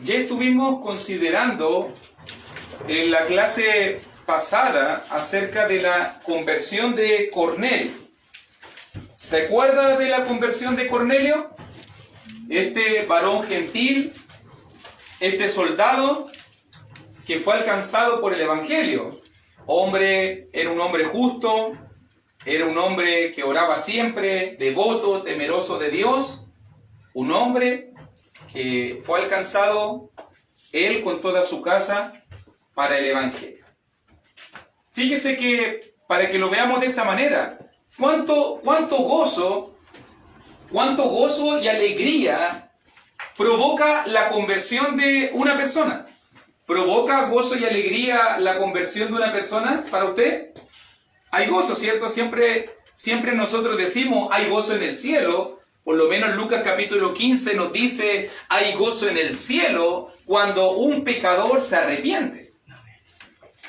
Ya estuvimos considerando en la clase pasada acerca de la conversión de Cornelio. ¿Se acuerda de la conversión de Cornelio? Este varón gentil, este soldado que fue alcanzado por el Evangelio. Era un hombre justo, era un hombre que oraba siempre, devoto, temeroso de Dios. Un hombre que fue alcanzado, él con toda su casa, para el Evangelio. Fíjese que, para que lo veamos de esta manera, cuánto gozo y alegría provoca la conversión de una persona. ¿Provoca gozo y alegría la conversión de una persona para usted? Hay gozo, ¿cierto? Siempre nosotros decimos, hay gozo en el cielo. Por lo menos Lucas capítulo 15 nos dice, hay gozo en el cielo cuando un pecador se arrepiente.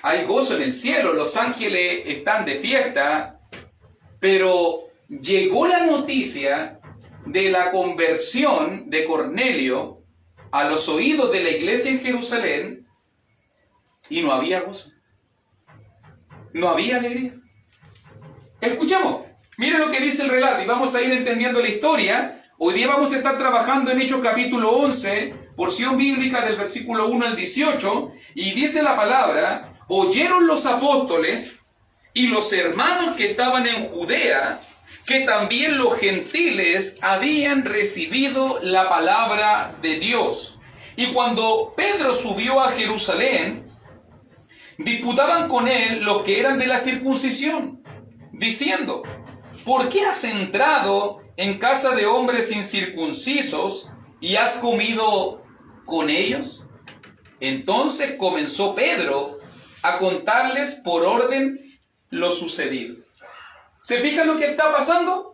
Hay gozo en el cielo, los ángeles están de fiesta, pero llegó la noticia de la conversión de Cornelio a los oídos de la iglesia en Jerusalén y no había gozo. No había alegría. Escuchemos. Mire lo que dice el relato y vamos a ir entendiendo la historia. Hoy día vamos a estar trabajando en Hechos capítulo 11, porción bíblica del versículo 1 al 18, y dice la palabra: oyeron los apóstoles y los hermanos que estaban en Judea, que también los gentiles habían recibido la palabra de Dios. Y cuando Pedro subió a Jerusalén, disputaban con él los que eran de la circuncisión, diciendo: ¿por qué has entrado en casa de hombres incircuncisos y has comido con ellos? Entonces comenzó Pedro a contarles por orden lo sucedido. ¿Se fija lo que está pasando?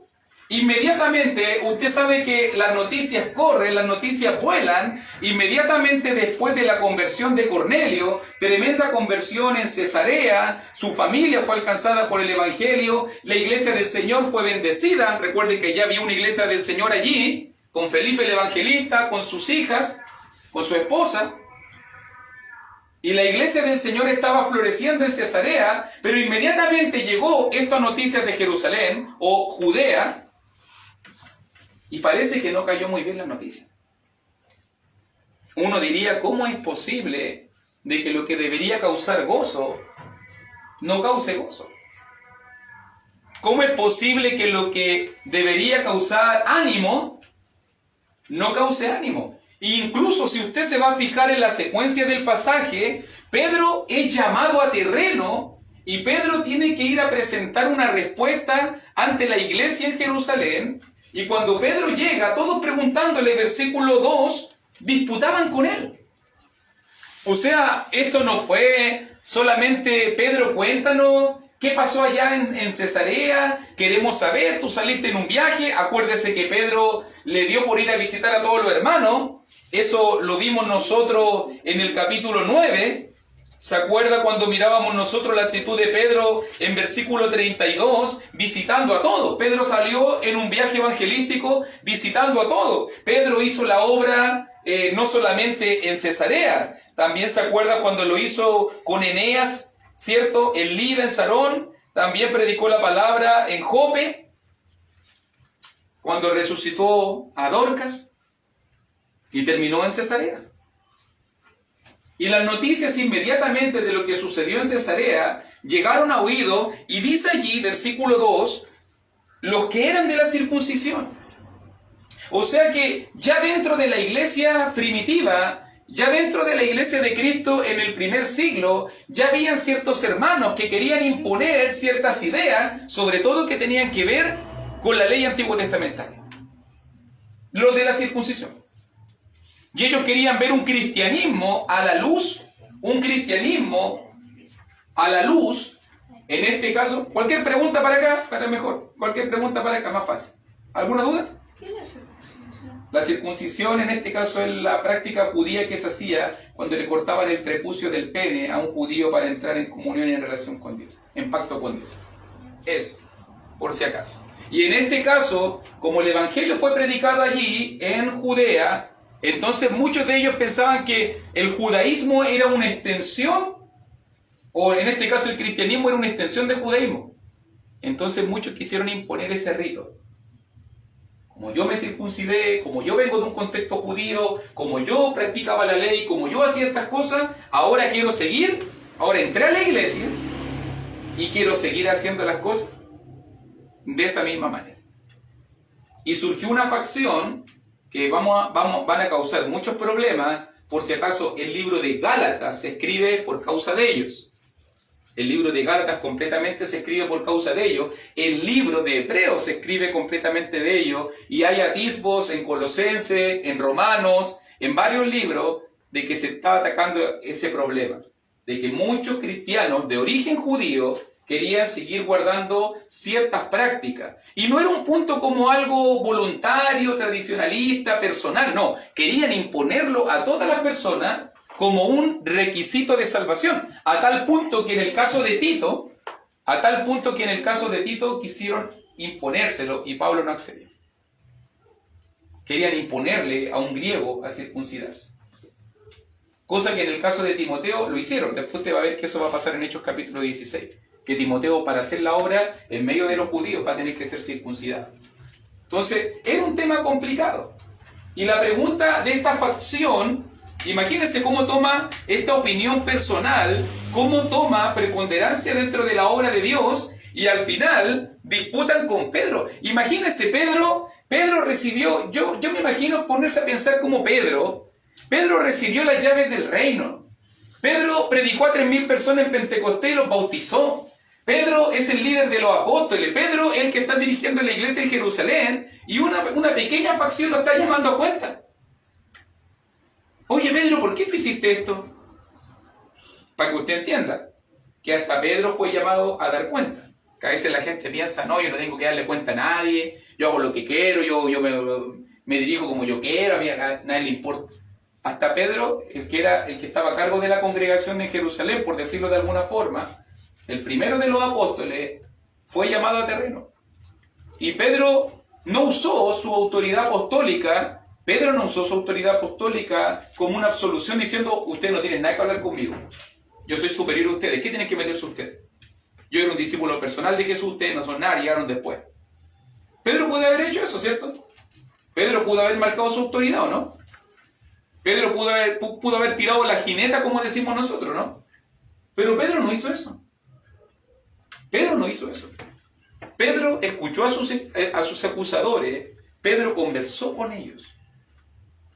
Inmediatamente, usted sabe que las noticias corren, las noticias vuelan. Inmediatamente después de la conversión de Cornelio, tremenda conversión en Cesarea, su familia fue alcanzada por el Evangelio, la iglesia del Señor fue bendecida. Recuerden que ya había una iglesia del Señor allí, con Felipe el Evangelista, con sus hijas, con su esposa. Y la iglesia del Señor estaba floreciendo en Cesarea, pero inmediatamente llegó esta noticia de Jerusalén o Judea, y parece que no cayó muy bien la noticia. Uno diría, ¿cómo es posible de que lo que debería causar gozo no cause gozo? ¿Cómo es posible que lo que debería causar ánimo no cause ánimo? Incluso si usted se va a fijar en la secuencia del pasaje, Pedro es llamado a terreno y Pedro tiene que ir a presentar una respuesta ante la iglesia en Jerusalén. Y cuando Pedro llega, todos preguntándole, versículo 2, disputaban con él. O sea, esto no fue solamente: Pedro, cuéntanos qué pasó allá en Cesarea, queremos saber, tú saliste en un viaje. Acuérdese que Pedro le dio por ir a visitar a todos los hermanos. Eso lo vimos nosotros en el capítulo 9. ¿Se acuerda cuando mirábamos nosotros la actitud de Pedro en versículo 32? Visitando a todos. Pedro salió en un viaje evangelístico visitando a todos. Pedro hizo la obra no solamente en Cesarea. También se acuerda cuando lo hizo con Eneas, ¿cierto? En Lida, en Sarón. También predicó la palabra en Jope, cuando resucitó a Dorcas. Y terminó en Cesarea. Y las noticias inmediatamente de lo que sucedió en Cesarea llegaron a oído, y dice allí, versículo 2, los que eran de la circuncisión. O sea que ya dentro de la iglesia primitiva, ya dentro de la iglesia de Cristo en el primer siglo, ya habían ciertos hermanos que querían imponer ciertas ideas, sobre todo que tenían que ver con la ley antiguo testamentaria. Los de la circuncisión. Y ellos querían ver un cristianismo a la luz, en este caso. Cualquier pregunta para acá, para mejor. Cualquier pregunta para acá, más fácil. ¿Alguna duda? ¿Qué es la circuncisión? La circuncisión en este caso es la práctica judía que se hacía cuando le cortaban el prepucio del pene a un judío para entrar en comunión y en relación con Dios, en pacto con Dios. Eso, por si acaso. Y en este caso, como el Evangelio fue predicado allí, en Judea, Entonces muchos de ellos pensaban que el judaísmo era una extensión, o en este caso el cristianismo era una extensión del judaísmo. Entonces muchos quisieron imponer ese rito. Como yo me circuncidé, como yo vengo de un contexto judío, como yo practicaba la ley, como yo hacía estas cosas, ahora quiero seguir, ahora entré a la iglesia y quiero seguir haciendo las cosas de esa misma manera. Y surgió una facción que van a causar muchos problemas. Por si acaso, el libro de Gálatas se escribe por causa de ellos. El libro de Gálatas completamente se escribe por causa de ellos. El libro de Hebreos se escribe completamente de ellos. Y hay atisbos en Colosenses, en Romanos, en varios libros, de que se está atacando ese problema. De que muchos cristianos de origen judío querían seguir guardando ciertas prácticas. Y no era un punto como algo voluntario, tradicionalista, personal. No, querían imponerlo a todas las personas como un requisito de salvación, a tal punto que en el caso de Tito, quisieron imponérselo y Pablo no accedió. Querían imponerle a un griego a circuncidarse. Cosa que en el caso de Timoteo lo hicieron. Después te va a ver que eso va a pasar en Hechos capítulo 16. Que Timoteo, para hacer la obra en medio de los judíos, va a tener que ser circuncidado. Entonces, era un tema complicado. Y la pregunta de esta facción, imagínense cómo toma esta opinión personal, cómo toma preponderancia dentro de la obra de Dios, y al final disputan con Pedro. Imagínense, Pedro recibió, yo me imagino ponerse a pensar como Pedro recibió las llaves del reino. Pedro predicó a 3.000 personas en Pentecostés y los bautizó. Pedro es el líder de los apóstoles. Pedro es el que está dirigiendo la iglesia en Jerusalén, y una pequeña facción lo está llamando a cuenta. Oye, Pedro, ¿por qué tú hiciste esto? Para que usted entienda que hasta Pedro fue llamado a dar cuenta. Que a veces la gente piensa, no, yo no tengo que darle cuenta a nadie, yo hago lo que quiero, yo me dirijo como yo quiero, a nadie le importa. Hasta Pedro, el que estaba a cargo de la congregación de Jerusalén, por decirlo de alguna forma, el primero de los apóstoles, fue llamado a terreno. Y Pedro no usó su autoridad apostólica. Pedro no usó su autoridad apostólica como una absolución diciendo, ustedes no tienen nada que hablar conmigo. Yo soy superior a ustedes. ¿Qué tienen que meterse ustedes? Yo era un discípulo personal de Jesús, ustedes no son nada, llegaron después. Pedro pudo haber hecho eso, ¿cierto? Pedro pudo haber marcado su autoridad, ¿o no? Pedro pudo haber tirado la jineta, como decimos nosotros, ¿no? Pero Pedro no hizo eso. Pedro no hizo eso. Pedro escuchó a sus acusadores. Pedro conversó con ellos.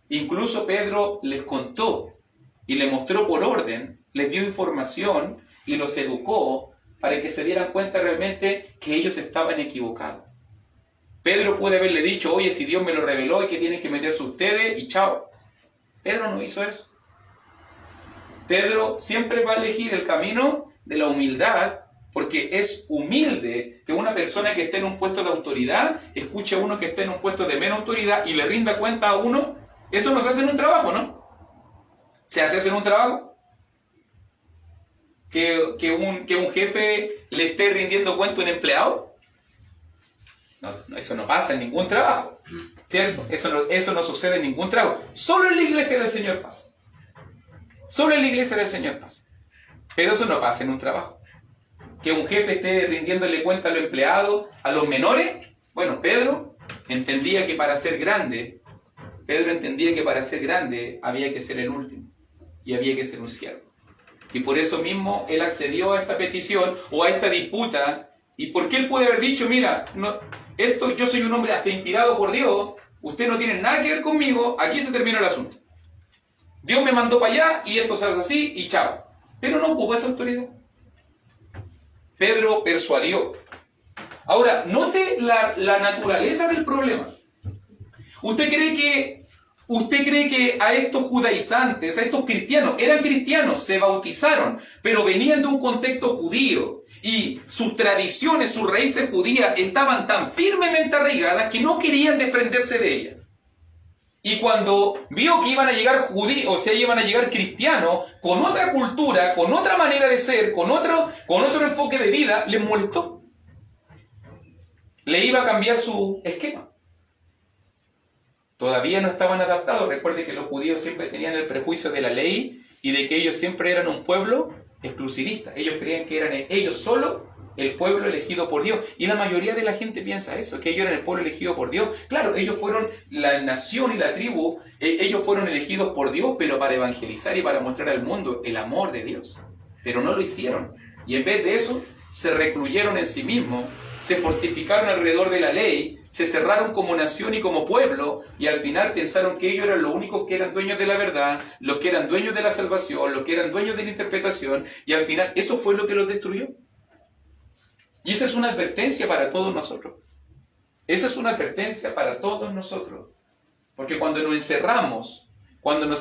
Incluso Pedro les contó y le mostró por orden, les dio información y los educó para que se dieran cuenta realmente que ellos estaban equivocados. Pedro puede haberle dicho, oye, si Dios me lo reveló y que tienen que meterse ustedes, y chao. Pedro no hizo eso. Pedro siempre va a elegir el camino de la humildad, porque es humilde que una persona que esté en un puesto de autoridad escuche a uno que esté en un puesto de menos autoridad y le rinda cuenta a uno. Eso no se hace en un trabajo, ¿no? ¿Se hace eso en un trabajo? ¿Que un jefe le esté rindiendo cuenta a un empleado? No, eso no pasa en ningún trabajo, ¿cierto? Eso no sucede en ningún trabajo. Solo en la iglesia del Señor pasa. Solo en la iglesia del Señor pasa. Pero eso no pasa en un trabajo. Que un jefe esté rindiéndole cuenta a los empleados, a los menores. Bueno, Pedro entendía que para ser grande había que ser el último y había que ser un siervo. Y por eso mismo él accedió a esta petición o a esta disputa. ¿Y por qué él puede haber dicho, mira, yo soy un hombre hasta inspirado por Dios, ustedes no tienen nada que ver conmigo, aquí se terminó el asunto. Dios me mandó para allá y esto se hace así y chao. Pero no ocupó esa autoridad. Pedro persuadió. Ahora, note la naturaleza del problema. ¿Usted cree que a estos judaizantes, a estos cristianos, eran cristianos, se bautizaron, pero venían de un contexto judío y sus tradiciones, sus raíces judías estaban tan firmemente arraigadas que no querían desprenderse de ellas? Y cuando vio que iban a llegar judíos, o sea, iban a llegar cristianos, con otra cultura, con otra manera de ser, con otro enfoque de vida, les molestó. Le iba a cambiar su esquema. Todavía no estaban adaptados. Recuerde que los judíos siempre tenían el prejuicio de la ley y de que ellos siempre eran un pueblo exclusivista. Ellos creían que eran ellos solo el pueblo elegido por Dios. Y la mayoría de la gente piensa eso, que ellos eran el pueblo elegido por Dios. Claro, ellos fueron la nación y la tribu, ellos fueron elegidos por Dios, pero para evangelizar y para mostrar al mundo el amor de Dios. Pero no lo hicieron. Y en vez de eso, se recluyeron en sí mismos, se fortificaron alrededor de la ley, se cerraron como nación y como pueblo, y al final pensaron que ellos eran los únicos que eran dueños de la verdad, los que eran dueños de la salvación, los que eran dueños de la interpretación, y al final eso fue lo que los destruyó. Y esa es una advertencia para todos nosotros. Esa es una advertencia para todos nosotros. Porque cuando nos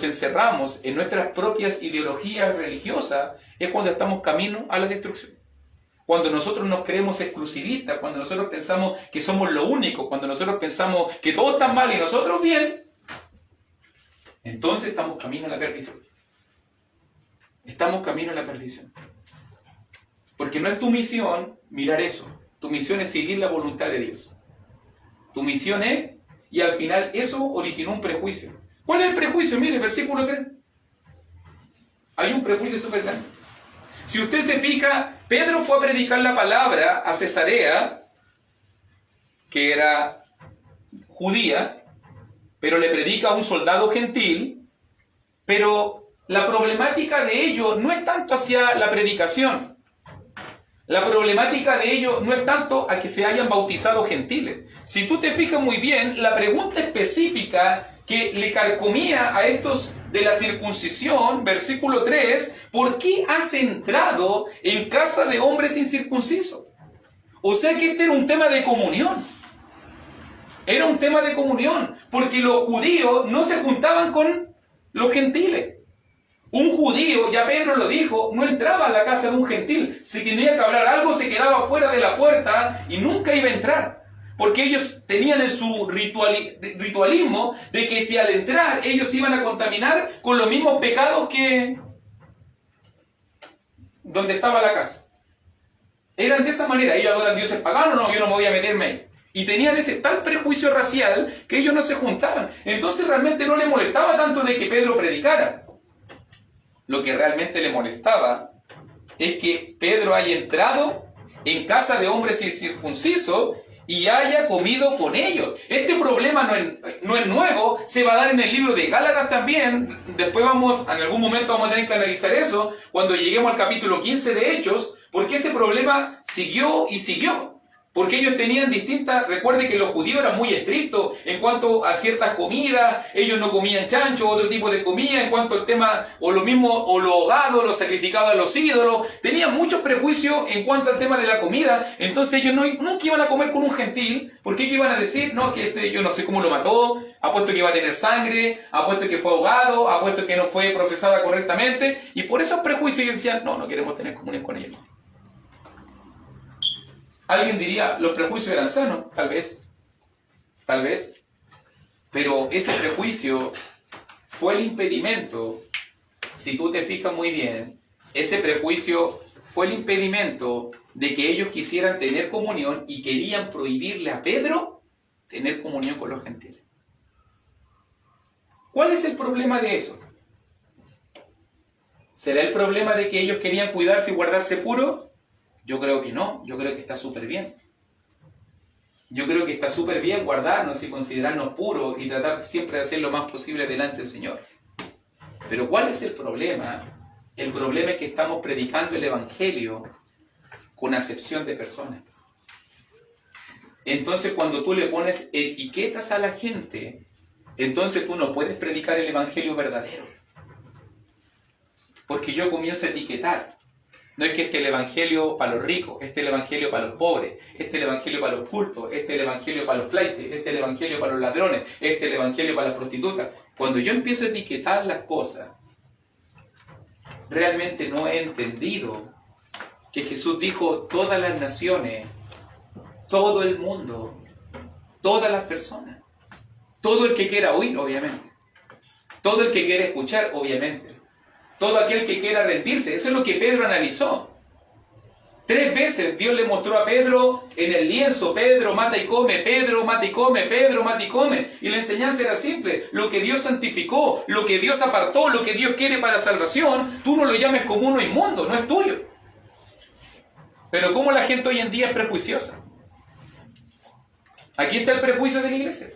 encerramos en nuestras propias ideologías religiosas, es cuando estamos camino a la destrucción. Cuando nosotros nos creemos exclusivistas, cuando nosotros pensamos que somos lo único, cuando nosotros pensamos que todo está mal y nosotros bien, entonces estamos camino a la perdición. Estamos camino a la perdición. Porque no es tu misión mirar eso. Tu misión es seguir la voluntad de Dios. Tu misión es, y al final eso originó un prejuicio. ¿Cuál es el prejuicio? Mire, versículo 3. Hay un prejuicio súper grande. Si usted se fija, Pedro fue a predicar la palabra a Cesarea, que era judía, pero le predica a un soldado gentil, pero la problemática de ello no es tanto hacia la predicación. La problemática de ello no es tanto a que se hayan bautizado gentiles. Si tú te fijas muy bien, la pregunta específica que le carcomía a estos de la circuncisión, versículo 3, ¿por qué has entrado en casa de hombres incircuncisos? O sea que este era un tema de comunión. Era un tema de comunión, porque los judíos no se juntaban con los gentiles. Un judío, ya Pedro lo dijo, no entraba a la casa de un gentil. Si tenía que hablar algo, se quedaba fuera de la puerta y nunca iba a entrar. Porque ellos tenían en su ritualismo de que si al entrar ellos iban a contaminar con los mismos pecados que donde estaba la casa. Eran de esa manera. Ellos adoran dioses paganos, no, yo no me voy a meterme ahí. Y tenían ese tal prejuicio racial que ellos no se juntaban. Entonces realmente no les molestaba tanto de que Pedro predicara. Lo que realmente le molestaba es que Pedro haya entrado en casa de hombres incircuncisos y haya comido con ellos. Este problema no es nuevo, se va a dar en el libro de Gálatas también. Después en algún momento vamos a tener que analizar eso, cuando lleguemos al capítulo 15 de Hechos, porque ese problema siguió y siguió. Porque ellos tenían recuerde que los judíos eran muy estrictos en cuanto a ciertas comidas, ellos no comían chancho, otro tipo de comida, en cuanto al tema, o lo mismo, o lo ahogado, lo sacrificado a los ídolos, tenían muchos prejuicios en cuanto al tema de la comida, entonces ellos nunca iban a comer con un gentil, porque ellos iban a decir, no, que yo no sé cómo lo mató, apuesto que iba a tener sangre, apuesto que fue ahogado, apuesto que no fue procesada correctamente, y por esos prejuicios ellos decían, no queremos tener comunión con ellos. Alguien diría, los prejuicios eran sanos, tal vez, pero ese prejuicio fue el impedimento, si tú te fijas muy bien, ese prejuicio fue el impedimento de que ellos quisieran tener comunión y querían prohibirle a Pedro tener comunión con los gentiles. ¿Cuál es el problema de eso? ¿Será el problema de que ellos querían cuidarse y guardarse puros? Yo creo que no, yo creo que está súper bien. Yo creo que está súper bien guardarnos y considerarnos puros y tratar siempre de hacer lo más posible delante del Señor. Pero ¿cuál es el problema? El problema es que estamos predicando el Evangelio con acepción de personas. Entonces cuando tú le pones etiquetas a la gente, entonces tú no puedes predicar el Evangelio verdadero. Porque yo comienzo a etiquetar. No es que este es el evangelio para los ricos, este es el evangelio para los pobres, este es el evangelio para los cultos, este es el evangelio para los flaites, este es el evangelio para los ladrones, este es el evangelio para las prostitutas. Cuando yo empiezo a etiquetar las cosas, realmente no he entendido que Jesús dijo todas las naciones, todo el mundo, todas las personas, todo el que quiera oír, obviamente, todo el que quiera escuchar, obviamente. Todo aquel que quiera rendirse. Eso es lo que Pedro analizó. 3 veces Dios le mostró a Pedro en el lienzo: Pedro, mata y come, Pedro, mata y come, Pedro, mata y come. Y la enseñanza era simple: lo que Dios santificó, lo que Dios apartó, lo que Dios quiere para salvación, tú no lo llames como uno inmundo, no es tuyo. Pero ¿cómo la gente hoy en día es prejuiciosa? Aquí está el prejuicio de la iglesia.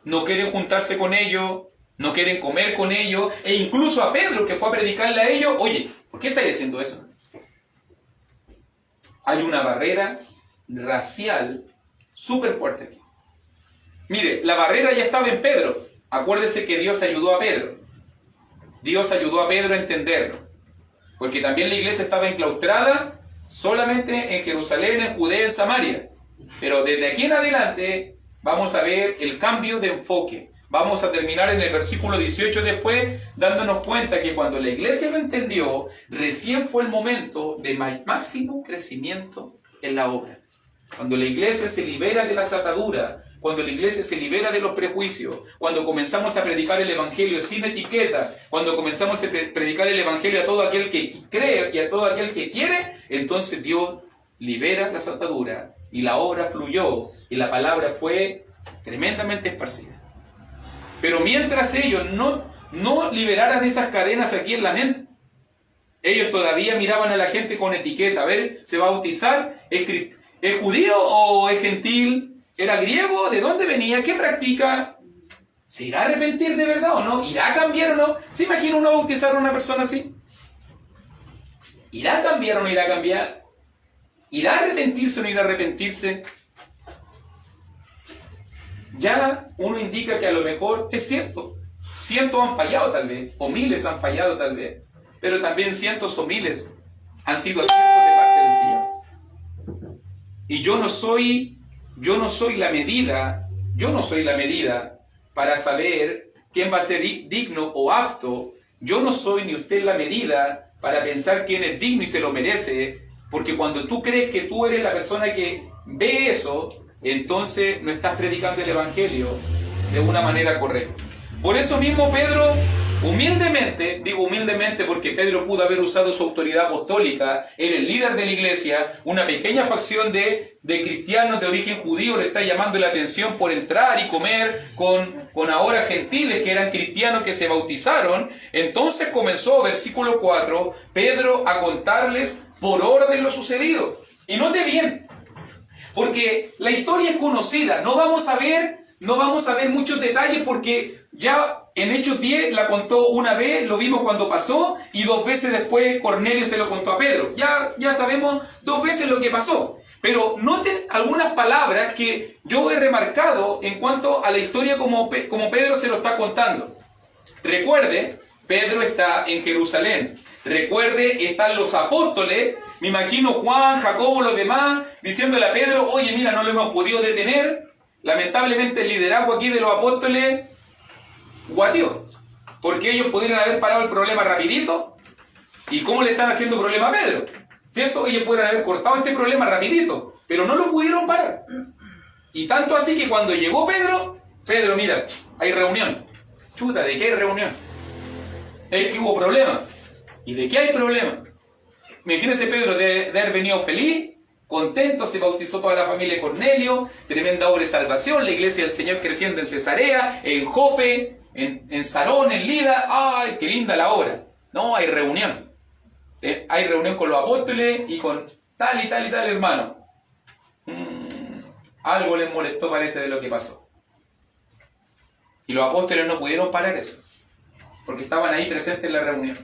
No quieren juntarse con ellos, no quieren comer con ellos, e incluso a Pedro, que fue a predicarle a ellos: oye, ¿por qué estáis haciendo eso? Hay una barrera racial súper fuerte aquí. Mire, la barrera ya estaba en Pedro. Acuérdese que Dios ayudó a Pedro. Dios ayudó a Pedro a entenderlo. Porque también la iglesia estaba enclaustrada solamente en Jerusalén, en Judea, en Samaria. Pero desde aquí en adelante vamos a ver el cambio de enfoque. Vamos a terminar en el versículo 18 después, dándonos cuenta que cuando la iglesia lo entendió, recién fue el momento de máximo crecimiento en la obra. Cuando la iglesia se libera de las ataduras, cuando la iglesia se libera de los prejuicios, cuando comenzamos a predicar el evangelio sin etiqueta, cuando comenzamos a predicar el evangelio a todo aquel que cree y a todo aquel que quiere, entonces Dios libera las ataduras y la obra fluyó y la palabra fue tremendamente esparcida. Pero mientras ellos no liberaran esas cadenas aquí en la mente, ellos todavía miraban a la gente con etiqueta. A ver, ¿se va a bautizar? ¿Es judío o es gentil? ¿Era griego? ¿De dónde venía? ¿Qué practica? ¿Se irá a arrepentir de verdad o no? ¿Irá a cambiar o no? ¿Se imagina uno bautizar a una persona así? ¿Irá a cambiar o no irá a cambiar? ¿Irá a arrepentirse o no irá a arrepentirse? Ya uno indica que a lo mejor es cierto. Cientos han fallado tal vez, o miles han fallado tal vez, pero también cientos o miles han sido aciertos de parte del Señor. Y yo no soy la medida para saber quién va a ser digno o apto. Yo no soy ni usted la medida para pensar quién es digno y se lo merece, porque cuando tú crees que tú eres la persona que ve eso, entonces no estás predicando el evangelio de una manera correcta. Por eso mismo Pedro, humildemente, digo humildemente porque Pedro pudo haber usado su autoridad apostólica, era el líder de la iglesia, una pequeña facción de cristianos de origen judío le está llamando la atención por entrar y comer con ahora gentiles que eran cristianos que se bautizaron. Entonces comenzó, versículo 4, Pedro a contarles por orden lo sucedido. Y note bien, porque la historia es conocida, no vamos a ver muchos detalles porque ya en Hechos 10 la contó una vez, lo vimos cuando pasó, y 2 veces después Cornelio se lo contó a Pedro. Ya sabemos 2 veces lo que pasó. Pero noten algunas palabras que yo he remarcado en cuanto a la historia como Pedro se lo está contando. Recuerde, Pedro está en Jerusalén. Recuerde, están los apóstoles, me imagino Juan, Jacobo, los demás, diciéndole a Pedro: oye, mira, no lo hemos podido detener. Lamentablemente el liderazgo aquí de los apóstoles guatió, porque ellos pudieran haber parado el problema rapidito. ¿Y cómo le están haciendo problema a Pedro? ¿Cierto? Ellos pudieran haber cortado este problema rapidito, pero no lo pudieron parar. Y tanto así que cuando llegó Pedro, mira, hay reunión. Chuta, ¿de qué hay reunión? Es que hubo problema. ¿Y de qué hay problema? Imagínense Pedro de haber venido feliz, contento, se bautizó toda la familia de Cornelio, tremenda obra de salvación, la iglesia del Señor creciendo en Cesarea, en Jope, en Sarón, en Lida. ¡Ay, qué linda la obra! No, hay reunión. Hay reunión con los apóstoles y con tal y tal y tal hermano. Algo les molestó, parece, de lo que pasó. Y los apóstoles no pudieron parar eso, porque estaban ahí presentes en la reunión.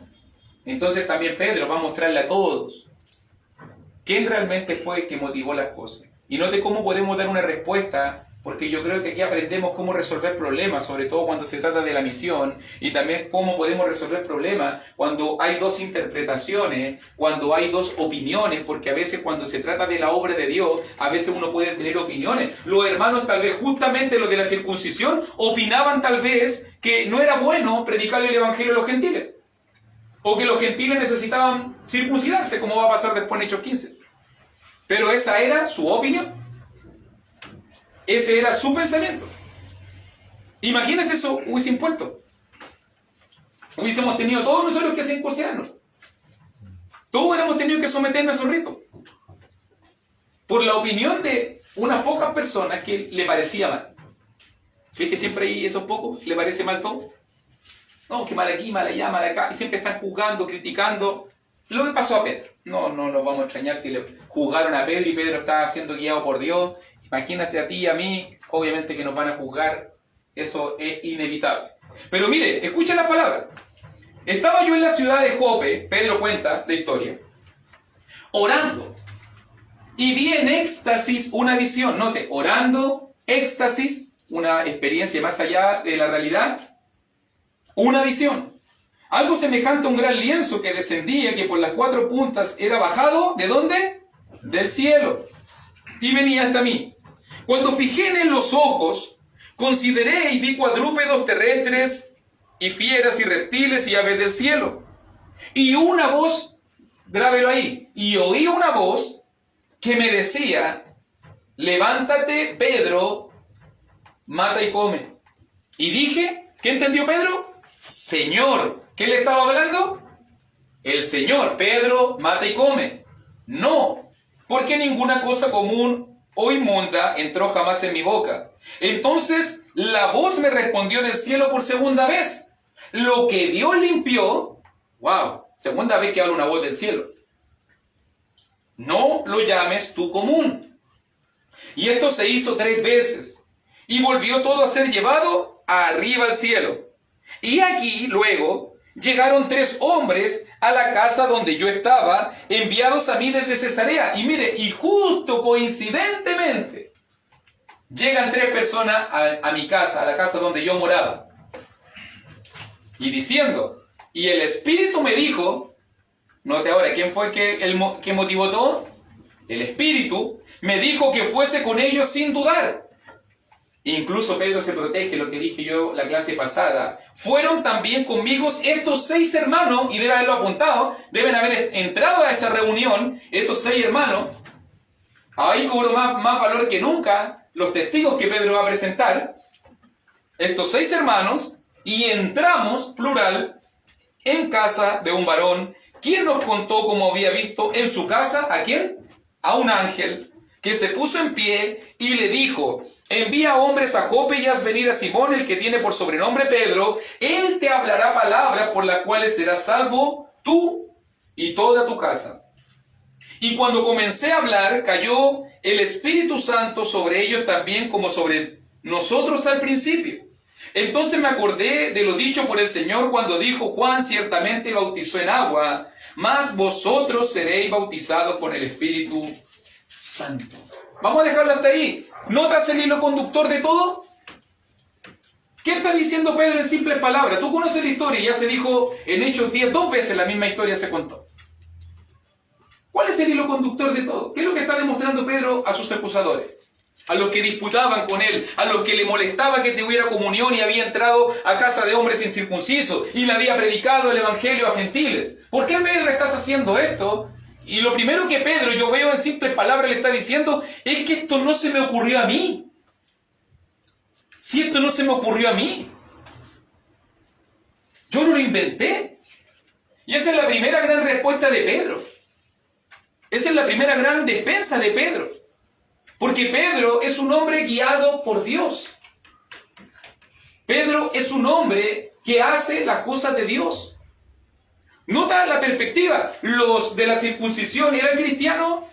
Entonces también Pedro va a mostrarle a todos quién realmente fue el que motivó las cosas. Y note cómo podemos dar una respuesta, porque yo creo que aquí aprendemos cómo resolver problemas, sobre todo cuando se trata de la misión, y también cómo podemos resolver problemas cuando hay 2 interpretaciones, cuando hay 2 opiniones, porque a veces cuando se trata de la obra de Dios, a veces uno puede tener opiniones. Los hermanos tal vez, justamente los de la circuncisión, opinaban tal vez que no era bueno predicarle el evangelio a los gentiles, o que los gentiles necesitaban circuncidarse, como va a pasar después en Hechos 15. Pero esa era su opinión. Ese era su pensamiento. Imagínense eso hubiese impuesto. Hubiésemos tenido todos nosotros que circuncidarnos. Todos hubiéramos tenido que someternos a esos ritos. Por la opinión de unas pocas personas que le parecía mal. ¿Ves que siempre hay esos pocos? ¿Le parece mal todo? No, que mal aquí, mal allá, mal acá. Y siempre están juzgando, criticando. Lo que pasó a Pedro. No nos vamos a extrañar si le juzgaron a Pedro y Pedro estaba siendo guiado por Dios. Imagínate a ti y a mí. Obviamente que nos van a juzgar. Eso es inevitable. Pero mire, escuchen las palabras. Estaba yo en la ciudad de Jope, Pedro cuenta la historia, orando. Y vi en éxtasis una visión. Note, orando, éxtasis, una experiencia más allá de la realidad. Una visión. Algo semejante a un gran lienzo que descendía, que por las 4 puntas era bajado, ¿de dónde? Del cielo. Y venía hasta mí. Cuando fijé en él los ojos, consideré y vi cuadrúpedos terrestres, y fieras y reptiles y aves del cielo. Y una voz, grábelo ahí, y oí una voz que me decía, levántate, Pedro, mata y come. Y dije, ¿qué entendió Pedro? Señor. ¿Qué le estaba hablando? El Señor. Pedro, mata y come. No, porque ninguna cosa común o inmunda entró jamás en mi boca. Entonces la voz me respondió del cielo por segunda vez. Lo que Dios limpió, wow, segunda vez que habla una voz del cielo. No lo llames tú común. Y esto se hizo 3 veces. Y volvió todo a ser llevado arriba al cielo. Y aquí, luego, llegaron 3 hombres a la casa donde yo estaba, enviados a mí desde Cesarea. Y mire, y justo coincidentemente, llegan 3 personas a mi casa, a la casa donde yo moraba. Y diciendo, y el Espíritu me dijo, note ahora, ¿quién fue el que motivó todo? El Espíritu me dijo que fuese con ellos sin dudar. Incluso Pedro se protege, lo que dije yo la clase pasada. Fueron también conmigo estos 6 hermanos, y debe haberlo apuntado, deben haber entrado a esa reunión, esos 6 hermanos. Ahí cobró más valor que nunca los testigos que Pedro va a presentar. Estos 6 hermanos, y entramos, plural, en casa de un varón, quien nos contó cómo había visto en su casa, ¿a quién? A un ángel, que se puso en pie y le dijo, envía hombres a Jope y haz venir a Simón, el que tiene por sobrenombre Pedro, él te hablará palabras por las cuales serás salvo tú y toda tu casa. Y cuando comencé a hablar, cayó el Espíritu Santo sobre ellos también como sobre nosotros al principio. Entonces me acordé de lo dicho por el Señor cuando dijo, Juan ciertamente bautizó en agua, mas vosotros seréis bautizados con el Espíritu Santo. Vamos a dejarlo hasta ahí. ¿Notas el hilo conductor de todo? ¿Qué está diciendo Pedro en simples palabras? Tú conoces la historia, ya se dijo en Hechos 10, 2 veces la misma historia se contó. ¿Cuál es el hilo conductor de todo? ¿Qué es lo que está demostrando Pedro a sus acusadores? A los que disputaban con él, a los que le molestaba que tuviera comunión y había entrado a casa de hombres incircuncisos y le había predicado el evangelio a gentiles. ¿Por qué Pedro estás haciendo esto? Y lo primero que Pedro, yo veo en simples palabras, le está diciendo, es que esto no se me ocurrió a mí. Si esto no se me ocurrió a mí, yo no lo inventé. Y esa es la primera gran respuesta de Pedro. Esa es la primera gran defensa de Pedro. Porque Pedro es un hombre guiado por Dios. Pedro es un hombre que hace las cosas de Dios. Nota la perspectiva. ¿Los de la circuncisión eran cristianos?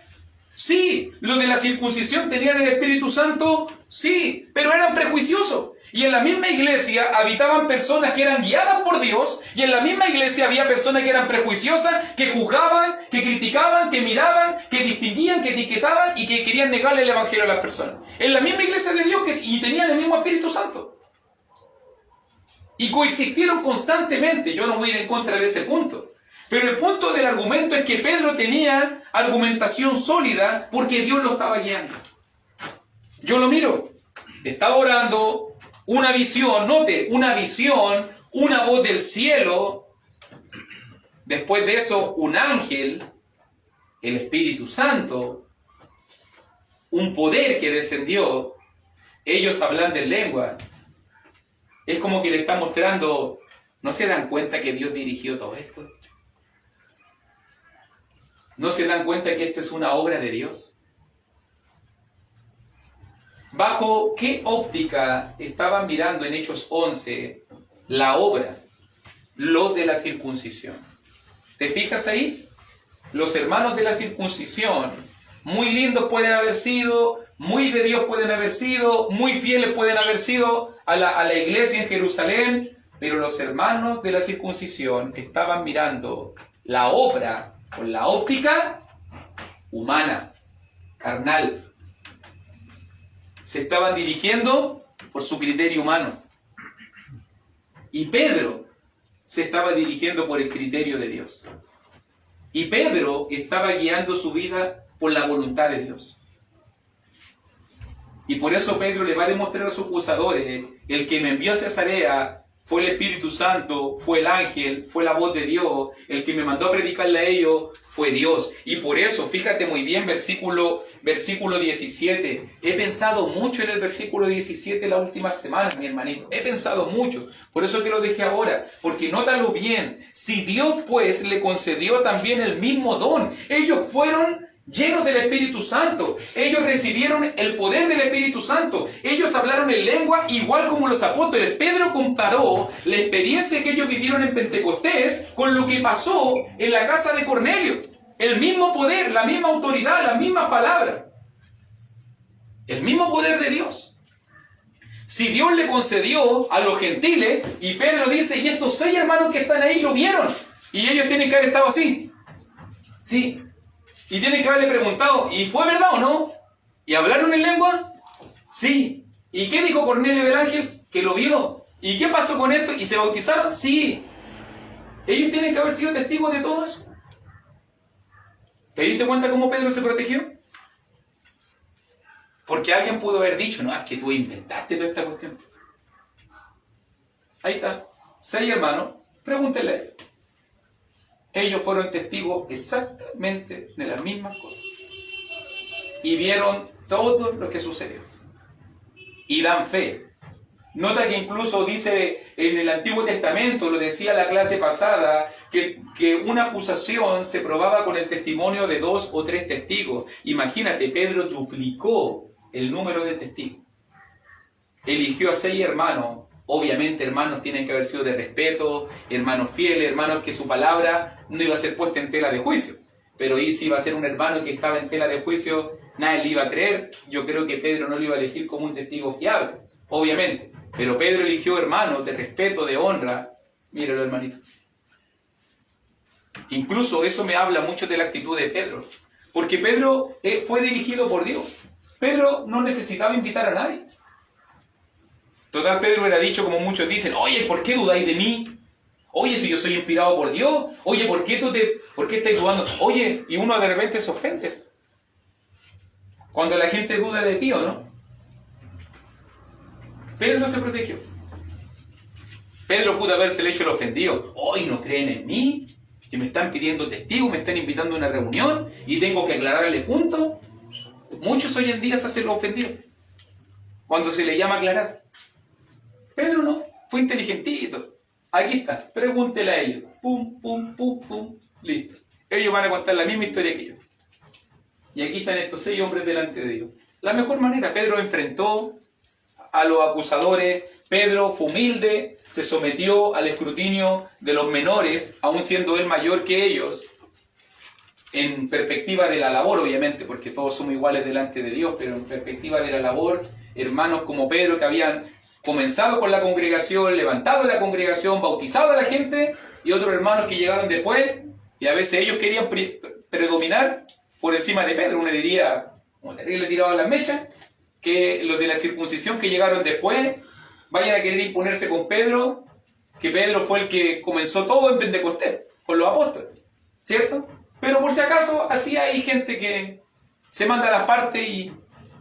Sí. ¿Los de la circuncisión tenían el Espíritu Santo? Sí. Pero eran prejuiciosos. Y en la misma iglesia habitaban personas que eran guiadas por Dios, y en la misma iglesia había personas que eran prejuiciosas, que juzgaban, que criticaban, que miraban, que distinguían, que etiquetaban y que querían negarle el evangelio a las personas. En la misma iglesia de Dios y tenían el mismo Espíritu Santo. Y coexistieron constantemente. Yo no voy a ir en contra de ese punto. Pero el punto del argumento es que Pedro tenía argumentación sólida porque Dios lo estaba guiando. Yo lo miro. Estaba orando. Una visión, note, una visión, una voz del cielo, después de eso un ángel, el Espíritu Santo, un poder que descendió, ellos hablan en lengua. Es como que le está mostrando, ¿no se dan cuenta que Dios dirigió todo esto? ¿No se dan cuenta que esto es una obra de Dios? ¿Bajo qué óptica estaban mirando en Hechos 11 la obra, lo de la circuncisión? ¿Te fijas ahí? Los hermanos de la circuncisión, muy lindos pueden haber sido, muy de Dios pueden haber sido, muy fieles pueden haber sido a la iglesia en Jerusalén, pero los hermanos de la circuncisión estaban mirando la obra con la óptica humana, carnal. Se estaban dirigiendo por su criterio humano. Y Pedro se estaba dirigiendo por el criterio de Dios. Y Pedro estaba guiando su vida por la voluntad de Dios. Y por eso Pedro le va a demostrar a sus acusadores: el que me envió a Cesarea fue el Espíritu Santo, fue el ángel, fue la voz de Dios, el que me mandó a predicarle a ellos fue Dios. Y por eso, fíjate muy bien, versículo 17. He pensado mucho en el versículo 17 la última semana, mi hermanito. He pensado mucho. Por eso que lo dejé ahora. Porque nótalo bien. Si Dios pues le concedió también el mismo don, ellos fueron llenos del Espíritu Santo. Ellos recibieron el poder del Espíritu Santo. Ellos hablaron en lengua igual como los apóstoles. Pedro comparó la experiencia que ellos vivieron en Pentecostés con lo que pasó en la casa de Cornelio. El mismo poder, la misma autoridad, la misma palabra. El mismo poder de Dios. Si Dios le concedió a los gentiles, y Pedro dice, y estos 6 hermanos que están ahí lo vieron, y ellos tienen que haber estado así. Sí. Y tienen que haberle preguntado, ¿y fue verdad o no? ¿Y hablaron en lengua? Sí. ¿Y qué dijo Cornelio del ángel? Que lo vio. ¿Y qué pasó con esto? ¿Y se bautizaron? Sí. Ellos tienen que haber sido testigos de todo eso. ¿Te diste cuenta cómo Pedro se protegió? Porque alguien pudo haber dicho, no, es que tú inventaste toda esta cuestión. Ahí está. 6 hermanos, pregúntenle a ellos. Ellos fueron testigos exactamente de las mismas cosas. Y vieron todo lo que sucedió. Y dan fe. Nota que incluso dice en el Antiguo Testamento, lo decía la clase pasada, que una acusación se probaba con el testimonio de 2 o 3 testigos. Imagínate, Pedro duplicó el número de testigos. Eligió a 6 hermanos. Obviamente, hermanos tienen que haber sido de respeto, hermanos fieles, hermanos que su palabra no iba a ser puesta en tela de juicio. Pero ahí si iba a ser un hermano que estaba en tela de juicio, nadie le iba a creer. Yo creo que Pedro no lo iba a elegir como un testigo fiable, obviamente. Pero Pedro eligió hermanos de respeto, de honra. Míralo, hermanito. Incluso eso me habla mucho de la actitud de Pedro. Porque Pedro fue dirigido por Dios. Pedro no necesitaba invitar a nadie. Total, Pedro era dicho, como muchos dicen, oye, ¿por qué dudáis de mí? Oye, si yo soy inspirado por Dios. Oye, ¿por qué estáis dudando? Oye, y uno de repente se ofende cuando la gente duda de ti, ¿o no? Pedro se protegió. Pedro pudo haberse hecho el ofendido. Hoy no creen en mí, que me están pidiendo testigos, me están invitando a una reunión y tengo que aclararle puntos. Muchos hoy en día se hacen los ofendidos cuando se le llama aclarar. Pedro no, fue inteligentito. Aquí está, pregúntele a ellos. Pum, pum, pum, pum, listo. Ellos van a contar la misma historia que yo. Y aquí están estos 6 hombres delante de Dios. La mejor manera, Pedro enfrentó a los acusadores. Pedro fue humilde, se sometió al escrutinio de los menores, aun siendo él mayor que ellos, en perspectiva de la labor, obviamente, porque todos somos iguales delante de Dios, pero en perspectiva de la labor, hermanos como Pedro que habían comenzado con la congregación, levantado la congregación, bautizado a la gente, y otros hermanos que llegaron después, y a veces ellos querían predominar por encima de Pedro. Uno diría, como terrible tirado a las mechas, que los de la circuncisión que llegaron después vayan a querer imponerse con Pedro, que Pedro fue el que comenzó todo en Pentecostés, con los apóstoles, ¿cierto? Pero por si acaso, así hay gente que se manda a las partes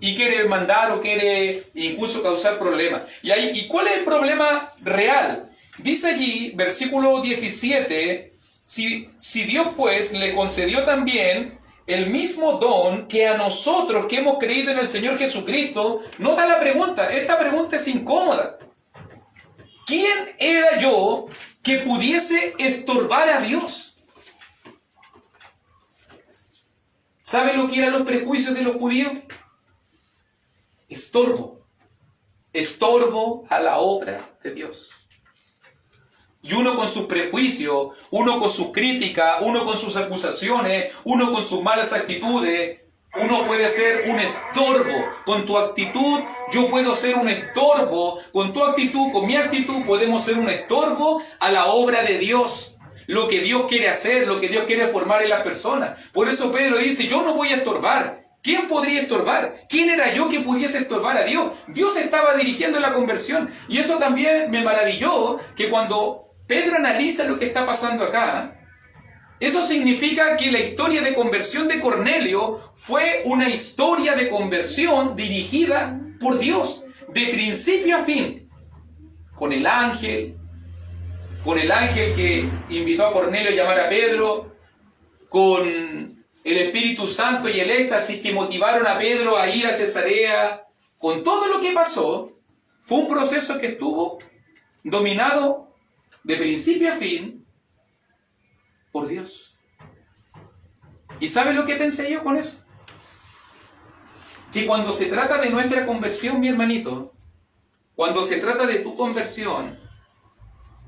y quiere mandar o quiere incluso causar problemas. ¿Y cuál es el problema real? Dice allí, versículo 17, si Dios pues le concedió también el mismo don que a nosotros que hemos creído en el Señor Jesucristo. Nota la pregunta, esta pregunta es incómoda. ¿Quién era yo que pudiese estorbar a Dios? ¿Sabe lo que eran los prejuicios de los judíos? Estorbo. Estorbo a la obra de Dios. Y uno con sus prejuicios, uno con sus críticas, uno con sus acusaciones, uno con sus malas actitudes, uno puede ser un estorbo. Con tu actitud, yo puedo ser un estorbo. Con tu actitud, con mi actitud, podemos ser un estorbo a la obra de Dios. Lo que Dios quiere hacer, lo que Dios quiere formar en las personas. Por eso Pedro dice, yo no voy a estorbar. ¿Quién podría estorbar? ¿Quién era yo que pudiese estorbar a Dios? Dios estaba dirigiendo la conversión. Y eso también me maravilló, que cuando Pedro analiza lo que está pasando acá, eso significa que la historia de conversión de Cornelio fue una historia de conversión dirigida por Dios, de principio a fin, con el ángel que invitó a Cornelio a llamar a Pedro, con el Espíritu Santo y el éxtasis que motivaron a Pedro a ir a Cesarea. Con todo lo que pasó, fue un proceso que estuvo dominado de principio a fin por Dios. ¿Y sabe lo que pensé yo con eso? Que cuando se trata de nuestra conversión, mi hermanito, cuando se trata de tu conversión,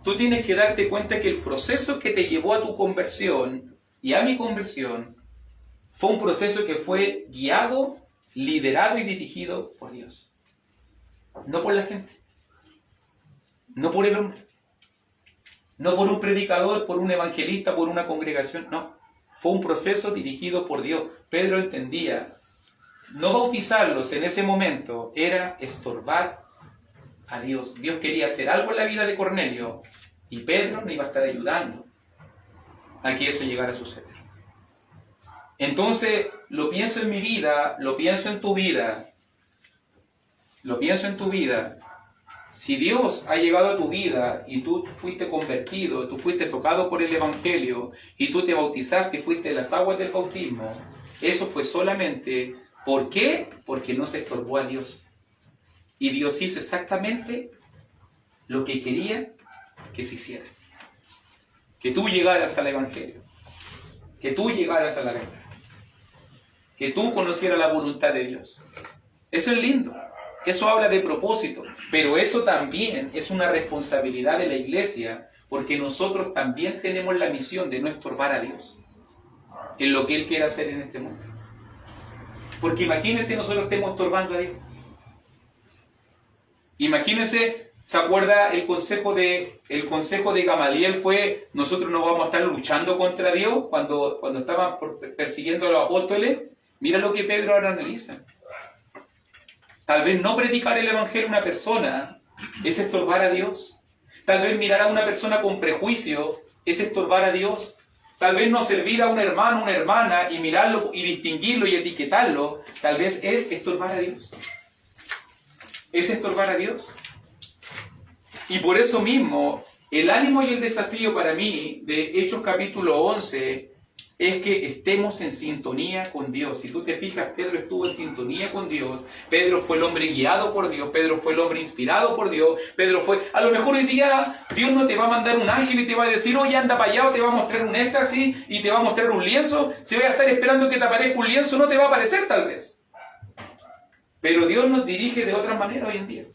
tú tienes que darte cuenta que el proceso que te llevó a tu conversión y a mi conversión fue un proceso que fue guiado, liderado y dirigido por Dios. No por la gente. No por el hombre. No por un predicador, por un evangelista, por una congregación. No. Fue un proceso dirigido por Dios. Pedro entendía, no bautizarlos en ese momento era estorbar a Dios. Dios quería hacer algo en la vida de Cornelio y Pedro no iba a estar ayudando a que eso llegara a suceder. Entonces, lo pienso en mi vida, lo pienso en tu vida, lo pienso en tu vida. Si Dios ha llegado a tu vida y tú fuiste convertido, tú fuiste tocado por el Evangelio y tú te bautizaste y fuiste en las aguas del bautismo, eso fue solamente, ¿por qué? Porque no se estorbó a Dios. Y Dios hizo exactamente lo que quería que se hiciera. Que tú llegaras al Evangelio. Que tú llegaras a la verdad. Que tú conocieras la voluntad de Dios. Eso es lindo. Eso habla de propósito. Pero eso también es una responsabilidad de la iglesia, porque nosotros también tenemos la misión de no estorbar a Dios en lo que Él quiere hacer en este mundo. Porque imagínense nosotros estemos estorbando a Dios. Imagínense, ¿se acuerda el consejo de Gamaliel fue, nosotros no vamos a estar luchando contra Dios cuando estaban persiguiendo a los apóstoles? Mira lo que Pedro ahora analiza. Tal vez no predicar el Evangelio a una persona es estorbar a Dios. Tal vez mirar a una persona con prejuicio es estorbar a Dios. Tal vez no servir a un hermano, una hermana y mirarlo y distinguirlo y etiquetarlo, tal vez es estorbar a Dios. Es estorbar a Dios. Y por eso mismo, el ánimo y el desafío para mí de Hechos capítulo 11 es que estemos en sintonía con Dios. Si tú te fijas, Pedro estuvo en sintonía con Dios. Pedro fue el hombre guiado por Dios. Pedro fue el hombre inspirado por Dios. Pedro fue... A lo mejor hoy día Dios no te va a mandar un ángel y te va a decir, oye, anda para allá, o te va a mostrar un éxtasis y te va a mostrar un lienzo. Si vas a estar esperando que te aparezca un lienzo, no te va a aparecer tal vez. Pero Dios nos dirige de otra manera hoy en día.